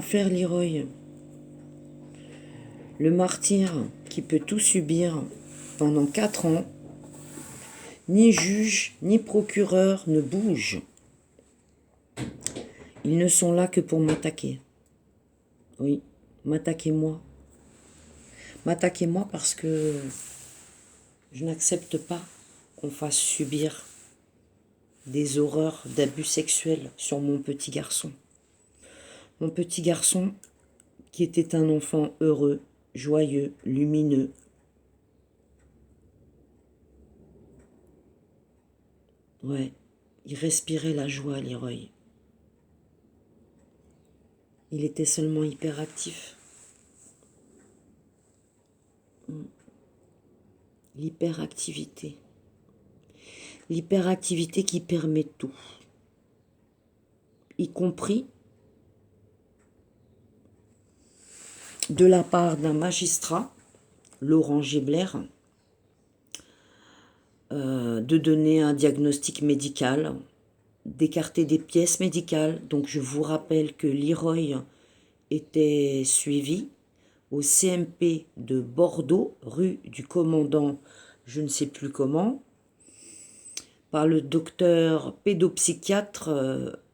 Affaire Leroy. Le martyr qui peut tout subir pendant 4 ans, ni juge ni procureur ne bougent. Ils ne sont là que pour m'attaquer. Oui, m'attaquez-moi. M'attaquez-moi parce que je n'accepte pas qu'on fasse subir des horreurs d'abus sexuels sur mon petit garçon. Mon petit garçon qui était un enfant heureux, joyeux, lumineux. Ouais, il respirait la joie, Leroy. Il était seulement hyperactif. L'hyperactivité. L'hyperactivité qui permet tout. Y compris de la part d'un magistrat, Laurent Gebler, de donner un diagnostic médical, d'écarter des pièces médicales. Donc je vous rappelle que Leroy était suivi au CMP de Bordeaux, rue du commandant, je ne sais plus comment, par le docteur pédopsychiatre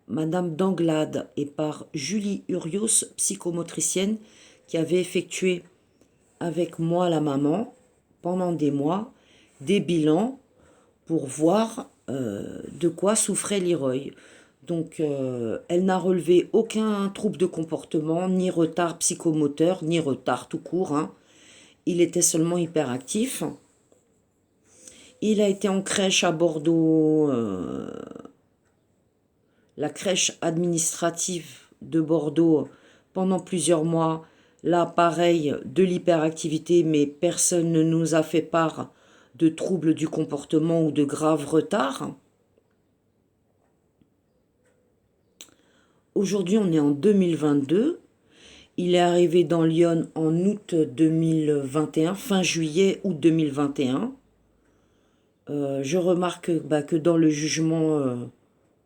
Madame Danglade et par Julie Urios, psychomotricienne, qui avait effectué avec moi, la maman, pendant des mois, des bilans pour voir de quoi souffrait Leroy. Donc, elle n'a relevé aucun trouble de comportement, ni retard psychomoteur, ni retard tout court. Hein. Il était seulement hyperactif. Il a été en crèche à Bordeaux, la crèche administrative de Bordeaux, pendant plusieurs mois. Là, pareil, de l'hyperactivité, mais personne ne nous a fait part de troubles du comportement ou de graves retards. Aujourd'hui, on est en 2022. Il est arrivé dans Lyon en août 2021, fin juillet, août 2021. Je remarque que dans le jugement,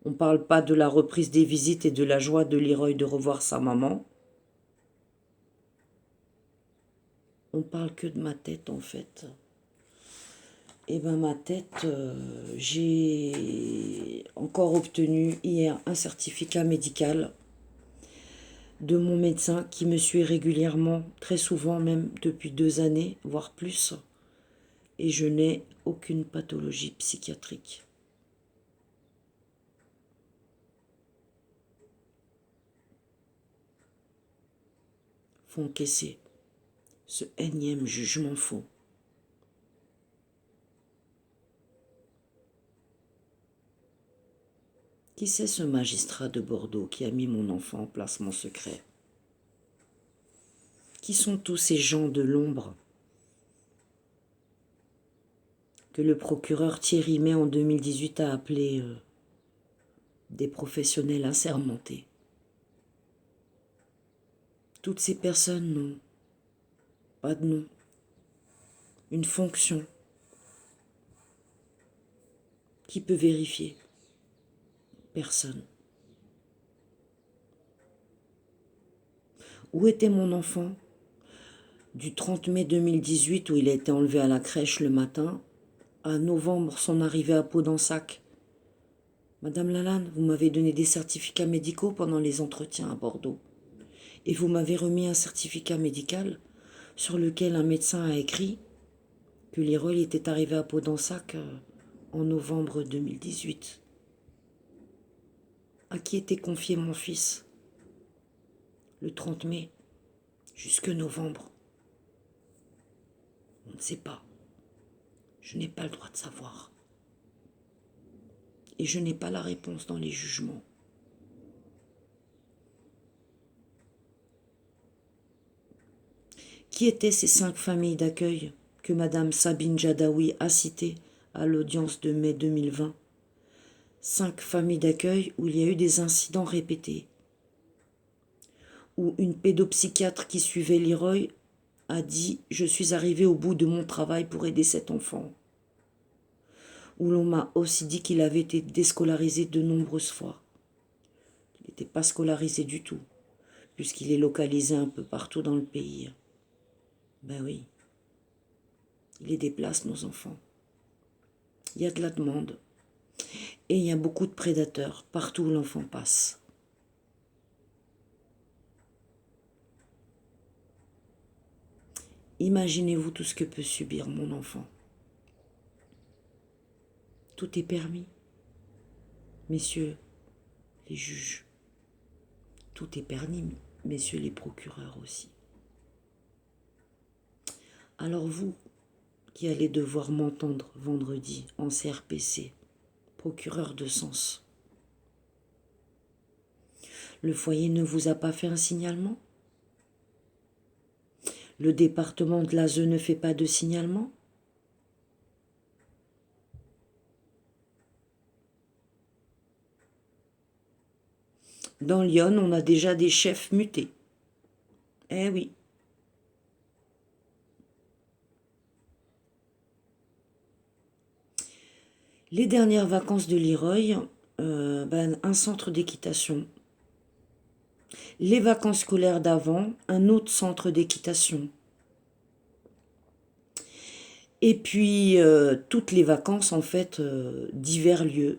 on ne parle pas de la reprise des visites et de la joie de Leroy de revoir sa maman. On parle que de ma tête, en fait. Et ben ma tête, j'ai encore obtenu hier un certificat médical de mon médecin qui me suit régulièrement, très souvent même depuis 2 années, voire plus. Et je n'ai aucune pathologie psychiatrique. Faut encaisser ce énième jugement faux. Qui c'est ce magistrat de Bordeaux qui a mis mon enfant en placement secret? Qui sont tous ces gens de l'ombre que le procureur Thierry May en 2018 a appelé des professionnels assermentés? Toutes ces personnes n'ont pas de nom, une fonction. Qui peut vérifier? Personne. Où était mon enfant du 30 mai 2018 où il a été enlevé à la crèche le matin, à novembre son arrivée à Pau-d'Ensac? Madame Lalanne, vous m'avez donné des certificats médicaux pendant les entretiens à Bordeaux. Et vous m'avez remis un certificat médical sur lequel un médecin a écrit que Leroy était arrivé à Pau-d'Ensac en novembre 2018. À qui était confié mon fils le 30 mai jusque novembre? On ne sait pas. Je n'ai pas le droit de savoir. Et je n'ai pas la réponse dans les jugements. Qui étaient ces 5 familles d'accueil que Madame Sabine Jadaoui a citées à l'audience de mai 2020? 5 familles d'accueil où il y a eu des incidents répétés. Où une pédopsychiatre qui suivait Leroy a dit « Je suis arrivée au bout de mon travail pour aider cet enfant ». Où l'on m'a aussi dit qu'il avait été déscolarisé de nombreuses fois. Il n'était pas scolarisé du tout, puisqu'il est localisé un peu partout dans le pays. Ben oui, il les déplace, nos enfants. Il y a de la demande. Et il y a beaucoup de prédateurs partout où l'enfant passe. Imaginez-vous tout ce que peut subir mon enfant. Tout est permis. Messieurs les juges, tout est permis, messieurs les procureurs aussi. Alors vous, qui allez devoir m'entendre vendredi en CRPC, procureur de Sens, le foyer ne vous a pas fait un signalement? Le département de l'ASE ne fait pas de signalement? Dans Lyon, on a déjà des chefs mutés. Eh oui. Les dernières vacances de Leroy, un centre d'équitation. Les vacances scolaires d'avant, un autre centre d'équitation. Et puis, toutes les vacances, en fait, divers lieux.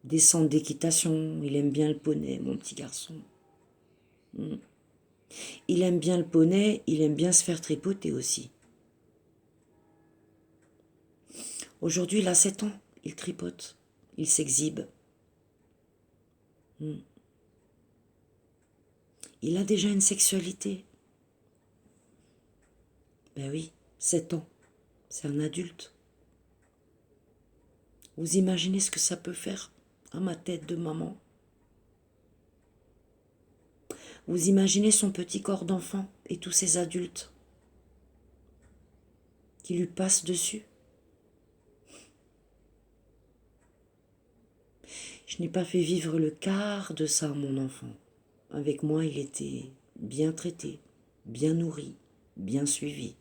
Des centres d'équitation. Il aime bien le poney, mon petit garçon. Il aime bien le poney, il aime bien se faire tripoter aussi. Aujourd'hui, il a 7 ans, il tripote, il s'exhibe. Il a déjà une sexualité. Ben oui, 7 ans, c'est un adulte. Vous imaginez ce que ça peut faire à ma tête de maman? Vous imaginez son petit corps d'enfant et tous ces adultes qui lui passent dessus? Je n'ai pas fait vivre le quart de ça à mon enfant. Avec moi, il était bien traité, bien nourri, bien suivi.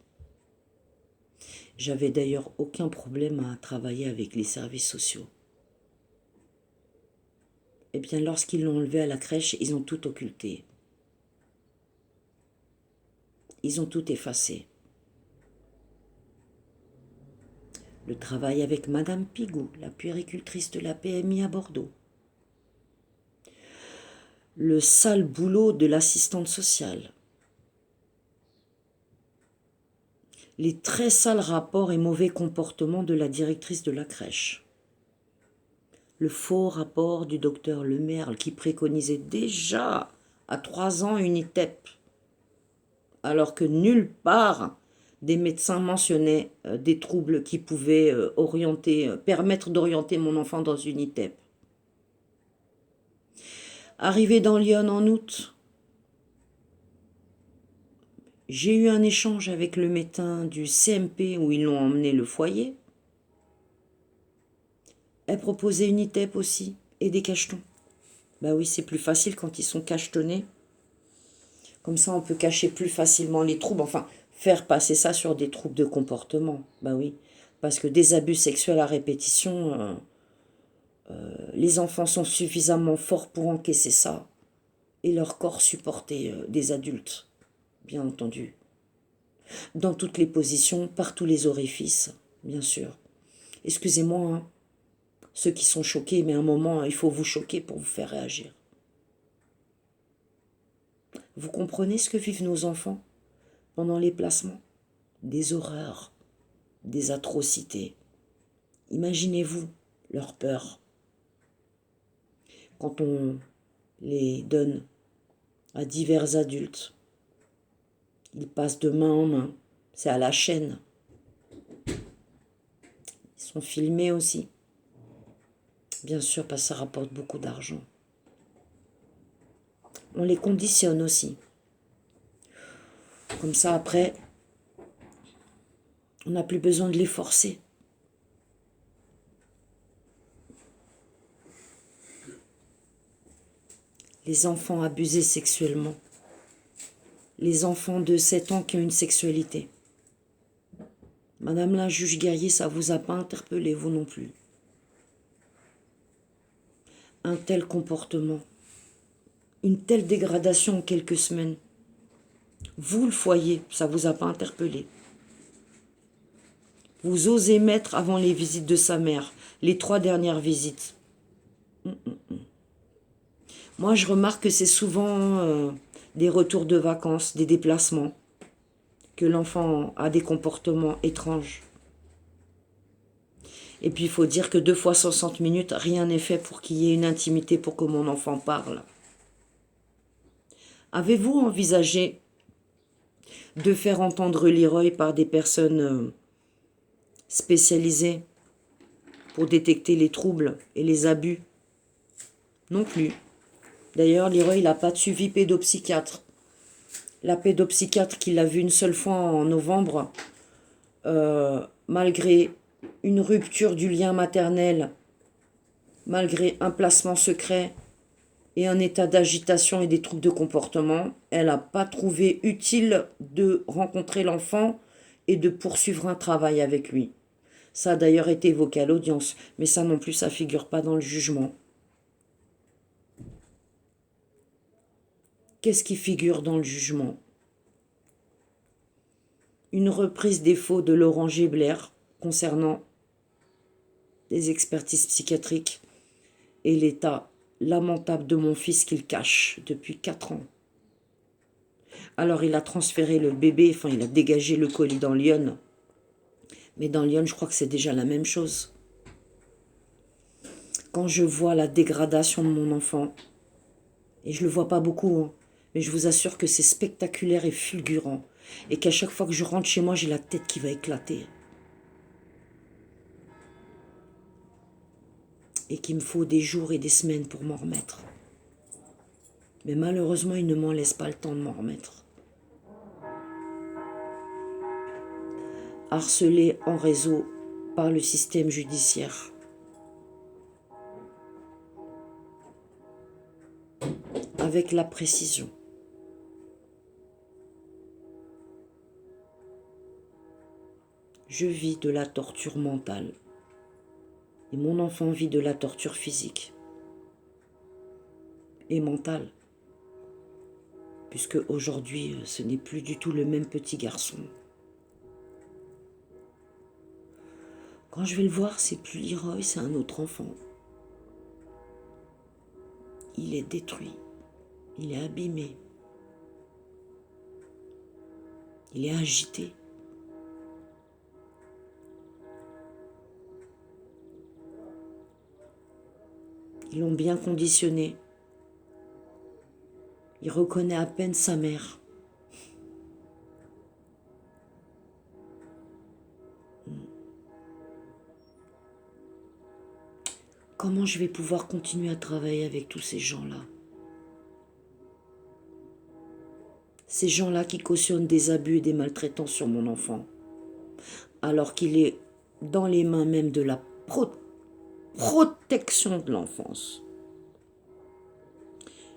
J'avais d'ailleurs aucun problème à travailler avec les services sociaux. Eh bien, lorsqu'ils l'ont enlevé à la crèche, ils ont tout occulté. Ils ont tout effacé. Le travail avec Madame Pigou, la puéricultrice de la PMI à Bordeaux. Le sale boulot de l'assistante sociale. Les très sales rapports et mauvais comportements de la directrice de la crèche. Le faux rapport du docteur Lemerle qui préconisait déjà à 3 ans une ITEP, alors que nulle part des médecins mentionnaient des troubles qui pouvaient permettre d'orienter mon enfant dans une ITEP. Arrivé dans Lyon en août, j'ai eu un échange avec le médecin du CMP où ils l'ont emmené le foyer. Elle proposait une ITEP aussi et des cachetons. Bah oui, c'est plus facile quand ils sont cachetonnés. Comme ça, on peut cacher plus facilement les troubles. Enfin, faire passer ça sur des troubles de comportement. Bah oui, parce que des abus sexuels à répétition, les enfants sont suffisamment forts pour encaisser ça et leur corps supporter des adultes, bien entendu. Dans toutes les positions, par tous les orifices, bien sûr. Excusez-moi, hein, ceux qui sont choqués, mais à un moment, il faut vous choquer pour vous faire réagir. Vous comprenez ce que vivent nos enfants pendant les placements? Des horreurs, des atrocités. Imaginez-vous leur peur. Quand on les donne à divers adultes, ils passent de main en main. C'est à la chaîne. Ils sont filmés aussi. Bien sûr, parce que ça rapporte beaucoup d'argent. On les conditionne aussi. Comme ça, après, on n'a plus besoin de les forcer. Les enfants abusés sexuellement. Les enfants de 7 ans qui ont une sexualité. Madame la juge Guerrier, ça ne vous a pas interpellé, vous non plus. Un tel comportement une telle dégradation en quelques semaines. Vous, le foyer, ça vous a pas interpellé. Vous osez mettre avant les visites de sa mère, les 3 dernières visites. Moi, je remarque que c'est souvent des retours de vacances, des déplacements, que l'enfant a des comportements étranges. Et puis, il faut dire que 2 fois 60 minutes, rien n'est fait pour qu'il y ait une intimité pour que mon enfant parle. Avez-vous envisagé de faire entendre Leroy par des personnes spécialisées pour détecter les troubles et les abus? Non plus. D'ailleurs, Leroy, il n'a pas de suivi pédopsychiatre. La pédopsychiatre qui l'a vu une seule fois en novembre, malgré une rupture du lien maternel, malgré un placement secret et un état d'agitation et des troubles de comportement, elle n'a pas trouvé utile de rencontrer l'enfant et de poursuivre un travail avec lui. Ça a d'ailleurs été évoqué à l'audience, mais ça non plus, ça ne figure pas dans le jugement. Qu'est-ce qui figure dans le jugement? Une reprise des faux de Laurent Gébler concernant des expertises psychiatriques et l'état lamentable de mon fils qu'il cache depuis 4 ans. Alors il a transféré le bébé, il a dégagé le colis dans Lyon. Mais dans Lyon, je crois que c'est déjà la même chose. Quand je vois la dégradation de mon enfant, et je le vois pas beaucoup, mais je vous assure que c'est spectaculaire et fulgurant, et qu'à chaque fois que je rentre chez moi, j'ai la tête qui va éclater. Et qu'il me faut des jours et des semaines pour m'en remettre. Mais malheureusement, il ne m'en laisse pas le temps de m'en remettre. Harcelé en réseau par le système judiciaire. Avec la précision. Je vis de la torture mentale. Et mon enfant vit de la torture physique. Et mentale. Puisque aujourd'hui, ce n'est plus du tout le même petit garçon. Quand je vais le voir, c'est plus Leroy, c'est un autre enfant. Il est détruit. Il est abîmé. Il est agité. Ils l'ont bien conditionné. Il reconnaît à peine sa mère. Comment je vais pouvoir continuer à travailler avec tous ces gens-là? Ces gens-là qui cautionnent des abus et des maltraitances sur mon enfant, alors qu'il est dans les mains même de la protection de l'enfance.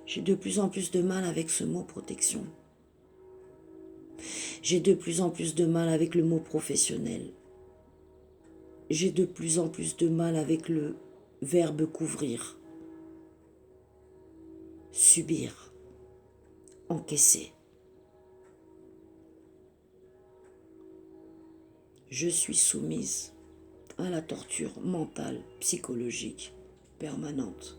J'ai de plus en plus de mal avec ce mot protection. J'ai de plus en plus de mal avec le mot professionnel. J'ai de plus en plus de mal avec le verbe couvrir, subir, encaisser. Je suis soumise à la torture mentale, psychologique, permanente.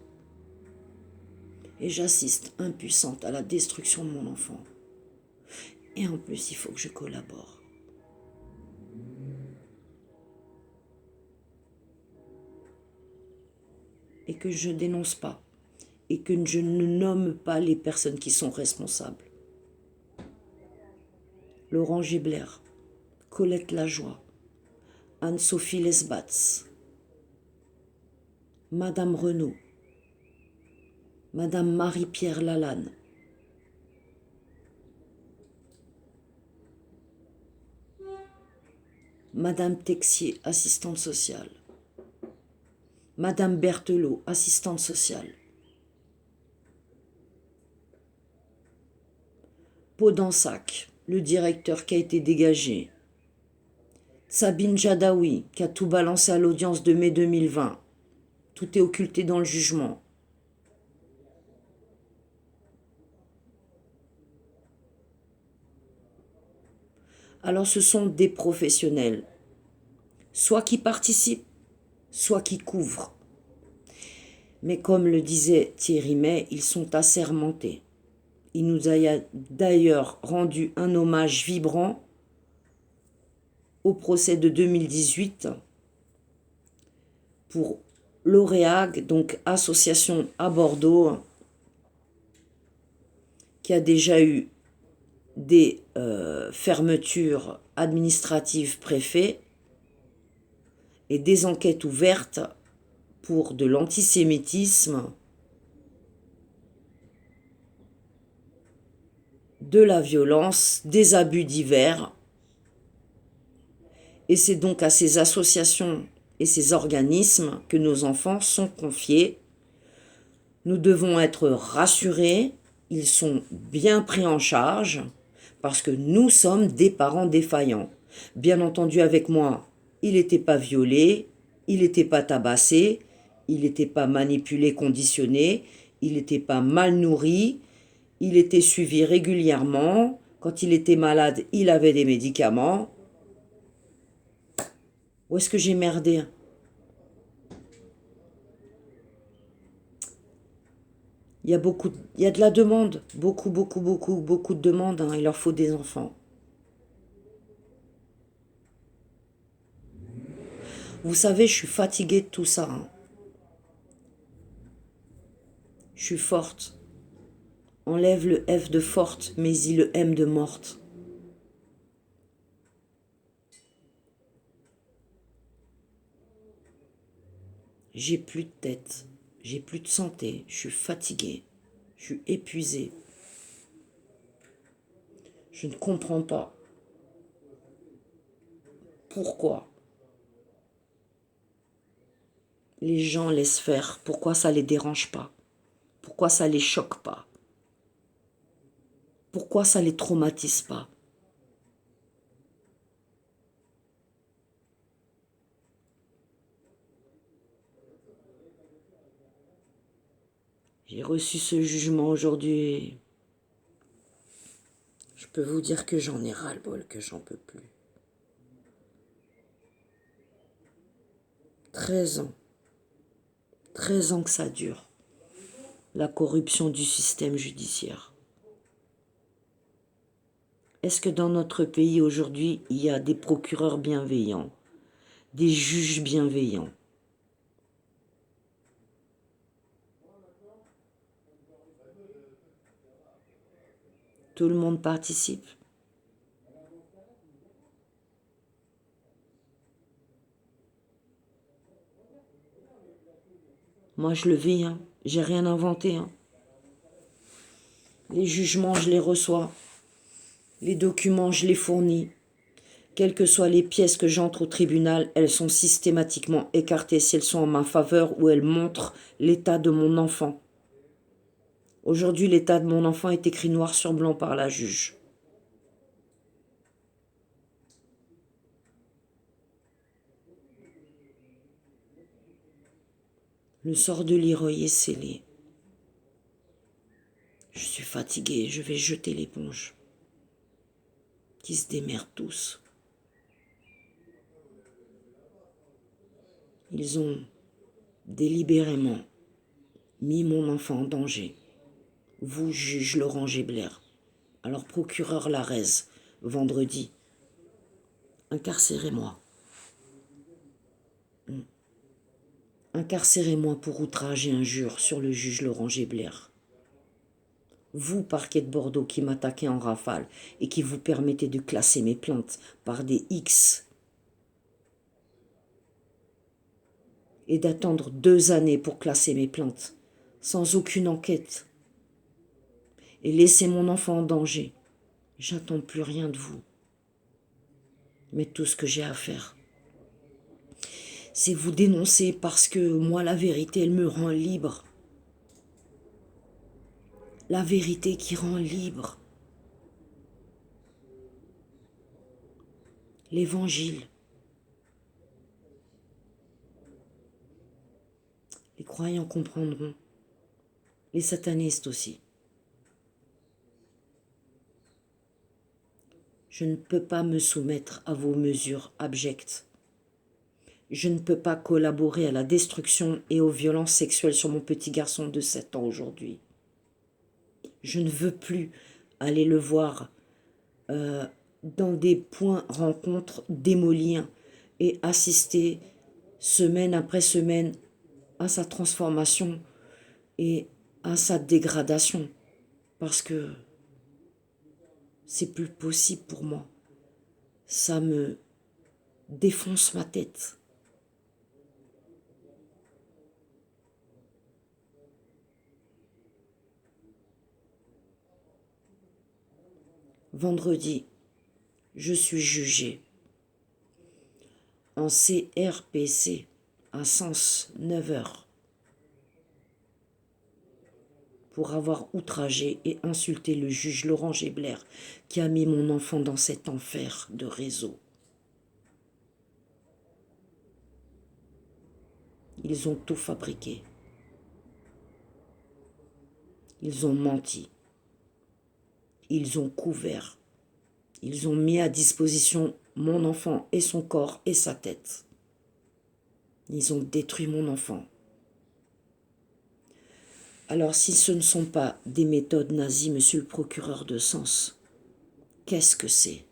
Et j'assiste impuissante à la destruction de mon enfant. Et en plus, il faut que je collabore. Et que je ne dénonce pas. Et que je ne nomme pas les personnes qui sont responsables. Laurent Gébler, Colette Lajoie, Anne-Sophie Lesbatz, Madame Renaud, Madame Marie-Pierre Lalanne, Madame Texier, assistante sociale, Madame Berthelot, assistante sociale, Podensac, le directeur qui a été dégagé, Sabine Jadaoui, qui a tout balancé à l'audience de mai 2020. Tout est occulté dans le jugement. Alors ce sont des professionnels, soit qui participent, soit qui couvrent. Mais comme le disait Thierry May, ils sont assermentés. Il nous a d'ailleurs rendu un hommage vibrant au procès de 2018 pour l'Oréag, donc association à Bordeaux, qui a déjà eu des fermetures administratives préfets et des enquêtes ouvertes pour de l'antisémitisme, de la violence, des abus divers. Et c'est donc à ces associations et ces organismes que nos enfants sont confiés. Nous devons être rassurés, ils sont bien pris en charge parce que nous sommes des parents défaillants. Bien entendu, avec moi, il n'était pas violé, il n'était pas tabassé, il n'était pas manipulé, conditionné, il n'était pas mal nourri, il était suivi régulièrement. Quand il était malade, il avait des médicaments. Où est-ce que j'ai merdé? Il y a de la demande, beaucoup de demandes, hein. Il leur faut des enfants. Vous savez, je suis fatiguée de tout ça, hein. Je suis forte. Enlève le F de forte, mais y le M de morte. J'ai plus de tête, j'ai plus de santé, je suis fatiguée, je suis épuisée. Je ne comprends pas pourquoi les gens laissent faire, pourquoi ça les dérange pas, pourquoi ça les choque pas, pourquoi ça les traumatise pas. J'ai reçu ce jugement aujourd'hui. Je peux vous dire que j'en ai ras-le-bol, que j'en peux plus. 13 ans. 13 ans que ça dure. La corruption du système judiciaire. Est-ce que dans notre pays aujourd'hui, il y a des procureurs bienveillants, des juges bienveillants? Tout le monde participe. Moi, je le vis, hein. J'ai rien inventé, hein. Les jugements, je les reçois. Les documents, je les fournis. Quelles que soient les pièces que j'entre au tribunal, elles sont systématiquement écartées si elles sont en ma faveur ou elles montrent l'état de mon enfant. Aujourd'hui, l'état de mon enfant est écrit noir sur blanc par la juge. Le sort de Leroy est scellé. Je suis fatiguée, je vais jeter l'éponge. Qu'ils se démerdent tous. Ils ont délibérément mis mon enfant en danger. Vous, juge Laurent Gébler, alors procureur Larez, vendredi, incarcérez-moi. Incarcérez-moi pour outrage et injure sur le juge Laurent Gébler. Vous, parquet de Bordeaux, qui m'attaquez en rafale et qui vous permettez de classer mes plaintes par des X et d'attendre 2 années pour classer mes plaintes, sans aucune enquête, et laisser mon enfant en danger. J'attends plus rien de vous. Mais tout ce que j'ai à faire, c'est vous dénoncer parce que moi, la vérité, elle me rend libre. La vérité qui rend libre. L'évangile. Les croyants comprendront. Les satanistes aussi. Je ne peux pas me soumettre à vos mesures abjectes. Je ne peux pas collaborer à la destruction et aux violences sexuelles sur mon petit garçon de 7 ans aujourd'hui. Je ne veux plus aller le voir dans des points rencontres démolis et assister semaine après semaine à sa transformation et à sa dégradation, parce que c'est plus possible pour moi. Ça me défonce ma tête. Vendredi, je suis jugée en CRPC à Sens 9h pour avoir outragé et insulté le juge Laurent Gébler qui a mis mon enfant dans cet enfer de réseau. Ils ont tout fabriqué. Ils ont menti. Ils ont couvert. Ils ont mis à disposition mon enfant et son corps et sa tête. Ils ont détruit mon enfant. Alors si ce ne sont pas des méthodes nazies, monsieur le procureur de Sens, qu'est-ce que c'est?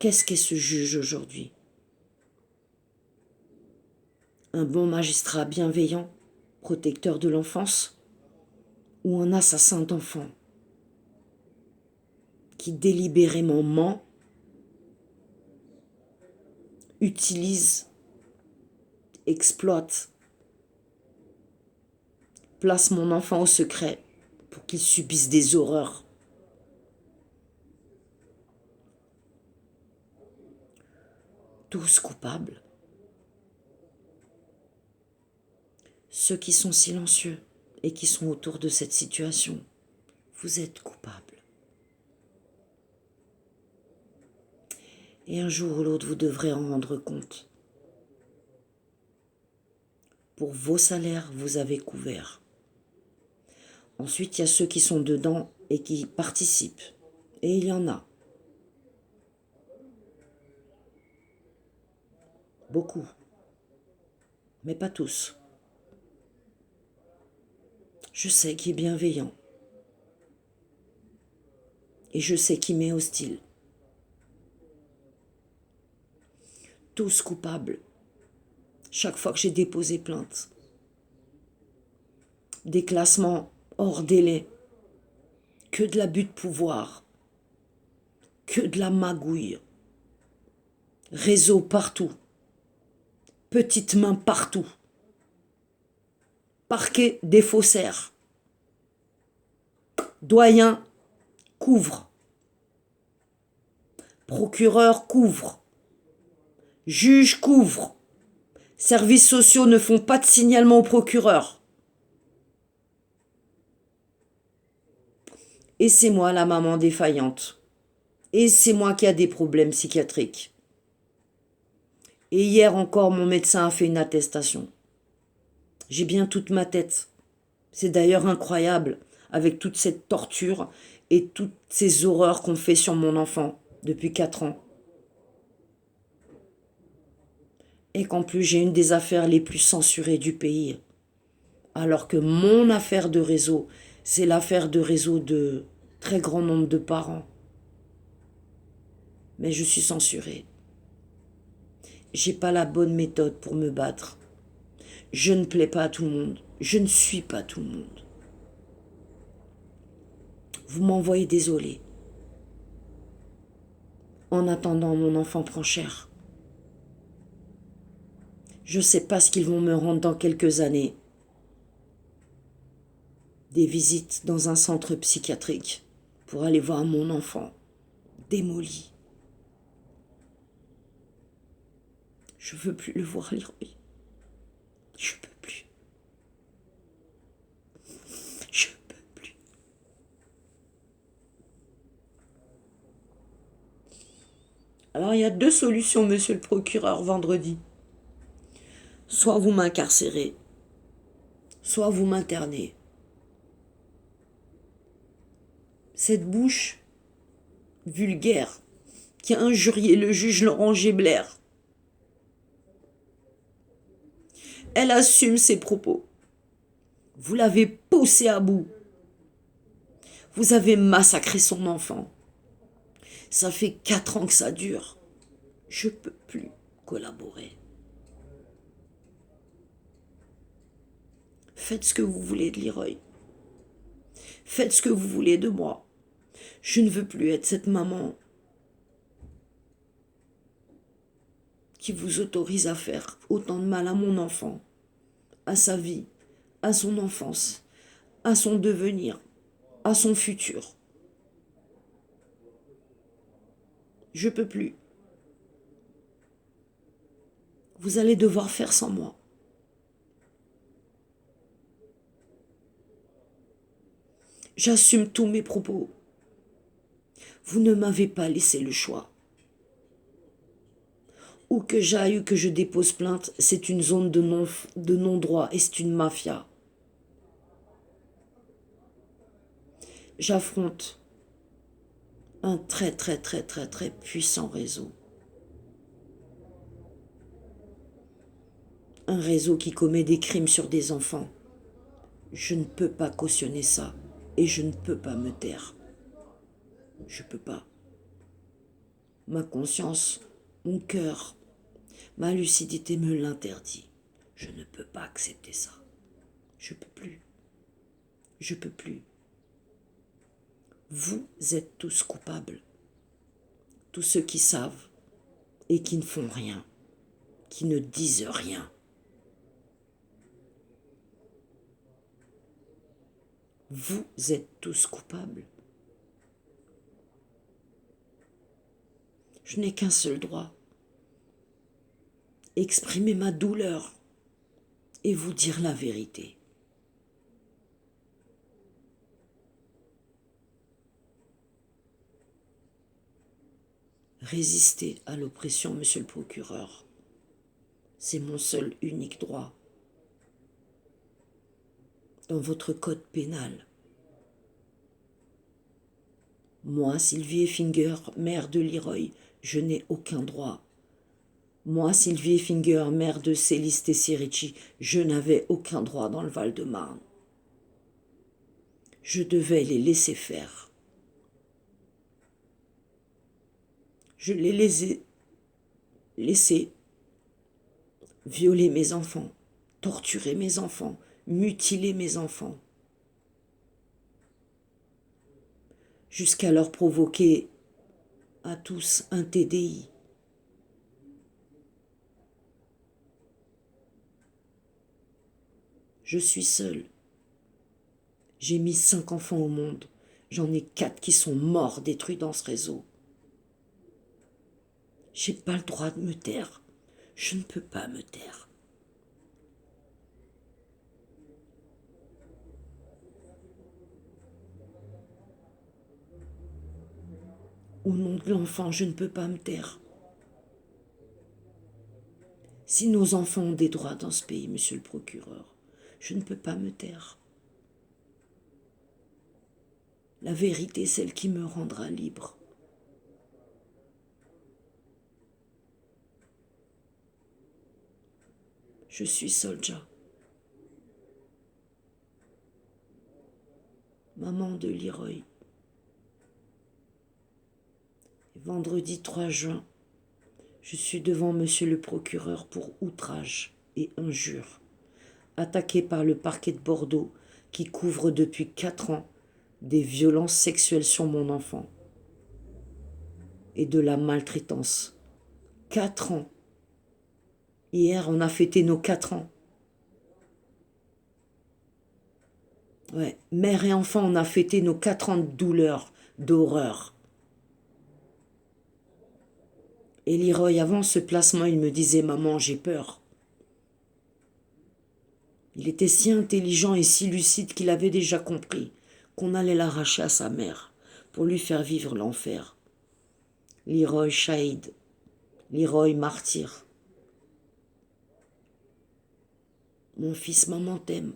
Qu'est-ce qu'est ce juge aujourd'hui? Un bon magistrat bienveillant, protecteur de l'enfance, ou un assassin d'enfants qui délibérément ment, utilise, exploite, place mon enfant au secret pour qu'il subisse des horreurs. Tous coupables. Ceux qui sont silencieux et qui sont autour de cette situation, vous êtes coupables. Et un jour ou l'autre, vous devrez en rendre compte. Pour vos salaires, vous avez couvert. Ensuite, il y a ceux qui sont dedans et qui participent. Et il y en a. Beaucoup. Mais pas tous. Je sais qui est bienveillant. Et je sais qui m'est hostile. Tous coupables. Chaque fois que j'ai déposé plainte. Des classements hors délai. Que de l'abus de pouvoir. Que de la magouille. Réseau partout. Petites mains partout. Parquet des faussaires. Doyen couvre. Procureur couvre. Juge couvre. Services sociaux ne font pas de signalement au procureur. Et c'est moi la maman défaillante. Et c'est moi qui a des problèmes psychiatriques. Et hier encore, mon médecin a fait une attestation. J'ai bien toute ma tête. C'est d'ailleurs incroyable, avec toute cette torture et toutes ces horreurs qu'on fait sur mon enfant depuis 4 ans. Et qu'en plus, j'ai une des affaires les plus censurées du pays. Alors que mon affaire de réseau, c'est l'affaire de réseau de très grand nombre de parents. Mais je suis censurée. J'ai pas la bonne méthode pour me battre. Je ne plais pas à tout le monde. Je ne suis pas tout le monde. Vous m'envoyez désolé. En attendant, mon enfant prend cher. Je ne sais pas ce qu'ils vont me rendre dans quelques années. Des visites dans un centre psychiatrique pour aller voir mon enfant démoli. Je veux plus le voir, Leroy. Je peux plus. Je peux plus. Alors il y a 2 solutions, monsieur le procureur, vendredi. Soit vous m'incarcérez, soit vous m'internez. Cette bouche vulgaire qui a injurié le juge Laurent Gébler. Elle assume ses propos. Vous l'avez poussé à bout. Vous avez massacré son enfant. Ça fait 4 ans que ça dure. Je ne peux plus collaborer. Faites ce que vous voulez de Leroy. Faites ce que vous voulez de moi. Je ne veux plus être cette maman qui vous autorise à faire autant de mal à mon enfant, à sa vie, à son enfance, à son devenir, à son futur. Je peux plus. Vous allez devoir faire sans moi. J'assume tous mes propos. Vous ne m'avez pas laissé le choix. Où que j'aille, ou que je dépose plainte, c'est une zone de non-droit et c'est une mafia. J'affronte un très très très très très puissant réseau. Un réseau qui commet des crimes sur des enfants. Je ne peux pas cautionner ça et je ne peux pas me taire. Je ne peux pas. Ma conscience, mon cœur, ma lucidité me l'interdit. Je ne peux pas accepter ça. Je ne peux plus. Je ne peux plus. Vous êtes tous coupables. Tous ceux qui savent et qui ne font rien, qui ne disent rien. Vous êtes tous coupables. Je n'ai qu'un seul droit. Exprimer ma douleur et vous dire la vérité. Résister à l'oppression, monsieur le procureur. C'est mon seul unique droit. Dans votre code pénal. Moi, Sylvie Effinger, mère de Leroy, je n'ai aucun droit. Moi, Sylvie Effinger, mère de Célis Tesserici, je n'avais aucun droit dans le Val-de-Marne. Je devais les laisser faire. Je les ai laissés violer mes enfants, torturer mes enfants, mutiler mes enfants, jusqu'à leur provoquer à tous un TDI. Je suis seule. J'ai mis 5 enfants au monde. J'en ai 4 qui sont morts, détruits dans ce réseau. J'ai pas le droit de me taire. Je ne peux pas me taire. Au nom de l'enfant, je ne peux pas me taire. Si nos enfants ont des droits dans ce pays, monsieur le procureur, je ne peux pas me taire. La vérité, celle qui me rendra libre. Je suis Solja, maman de Leroy. Vendredi 3 juin, je suis devant monsieur le procureur pour outrage et injure, attaqué par le parquet de Bordeaux qui couvre depuis 4 ans des violences sexuelles sur mon enfant et de la maltraitance. 4 ans. Hier, on a fêté nos 4 ans. Ouais, mère et enfant, on a fêté nos 4 ans de douleur, d'horreur. Et Leroy, avant ce placement, il me disait « Maman, j'ai peur ». Il était si intelligent et si lucide qu'il avait déjà compris qu'on allait l'arracher à sa mère pour lui faire vivre l'enfer. Leroy Shahid, Leroy martyr. Mon fils, maman t'aime.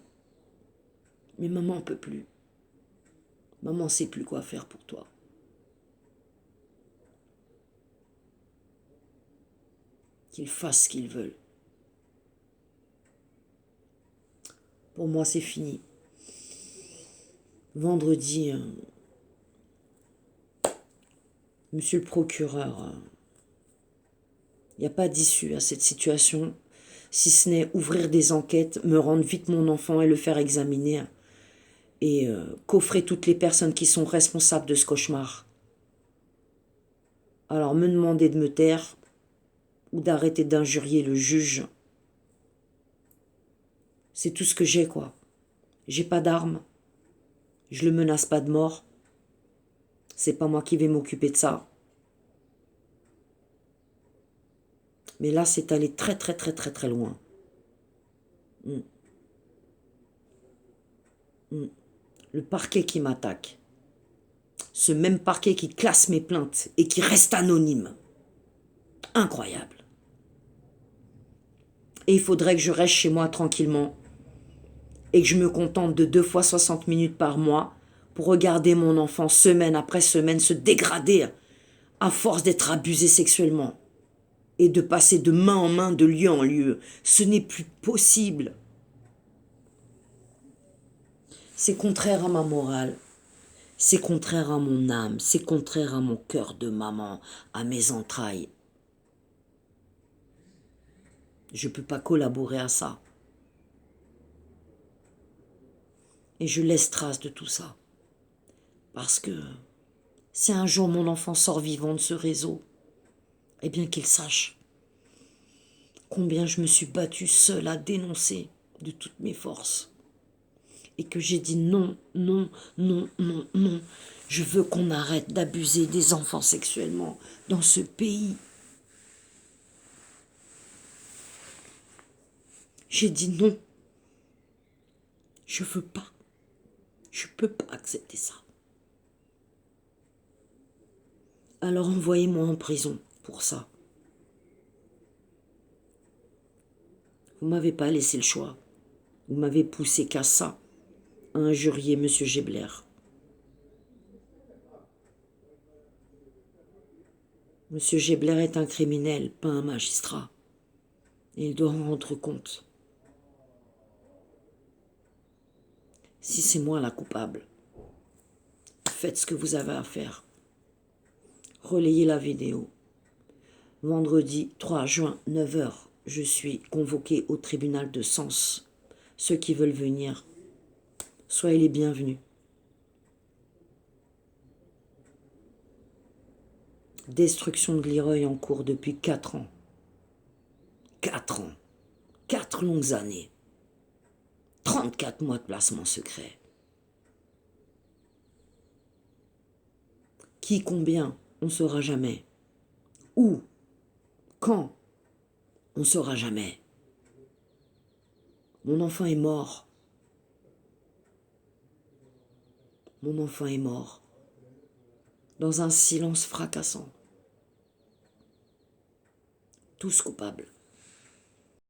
Mais maman ne peut plus. Maman ne sait plus quoi faire pour toi. qu'ils fassent ce qu'ils veulent. Pour moi, c'est fini. Vendredi, monsieur le procureur, il n'y a pas d'issue à cette situation, si ce n'est ouvrir des enquêtes, me rendre vite mon enfant et le faire examiner, et coffrer toutes les personnes qui sont responsables de ce cauchemar. Alors me demander de me taire ou d'arrêter d'injurier le juge, c'est tout ce que j'ai, quoi. J'ai pas d'armes, je le menace pas de mort, c'est pas moi qui vais m'occuper de ça. Mais là, c'est allé très très très très très loin. Le parquet qui m'attaque. Ce même parquet qui classe mes plaintes et qui reste anonyme. Incroyable. Et il faudrait que je reste chez moi tranquillement et que je me contente de 2 fois 60 minutes par mois pour regarder mon enfant semaine après semaine se dégrader à force d'être abusé sexuellement et de passer de main en main, de lieu en lieu. Ce n'est plus possible. C'est contraire à ma morale. C'est contraire à mon âme. C'est contraire à mon cœur de maman, à mes entrailles. Je ne peux pas collaborer à ça. Et je laisse trace de tout ça. Parce que si un jour mon enfant sort vivant de ce réseau, eh bien qu'il sache combien je me suis battue seule à dénoncer de toutes mes forces. Et que j'ai dit non, non, non, non, non. Je veux qu'on arrête d'abuser des enfants sexuellement dans ce pays. J'ai dit non. Je veux pas. Je peux pas accepter ça. Alors envoyez-moi en prison pour ça. Vous m'avez pas laissé le choix. Vous m'avez poussé qu'à ça, à injurier M. Gebler. M. Gebler est un criminel, pas un magistrat. Et il doit en rendre compte. Si c'est moi la coupable, faites ce que vous avez à faire. Relayez la vidéo. Vendredi 3 juin, 9 h, je suis convoqué au tribunal de Sens. Ceux qui veulent venir, soyez les bienvenus. Destruction de Liroy en cours depuis 4 ans. 4 ans. 4 longues années. 34 mois de placement secret. Qui, combien, on ne saura jamais. Où, quand, on ne saura jamais. Mon enfant est mort. Mon enfant est mort. Dans un silence fracassant. Tous coupables.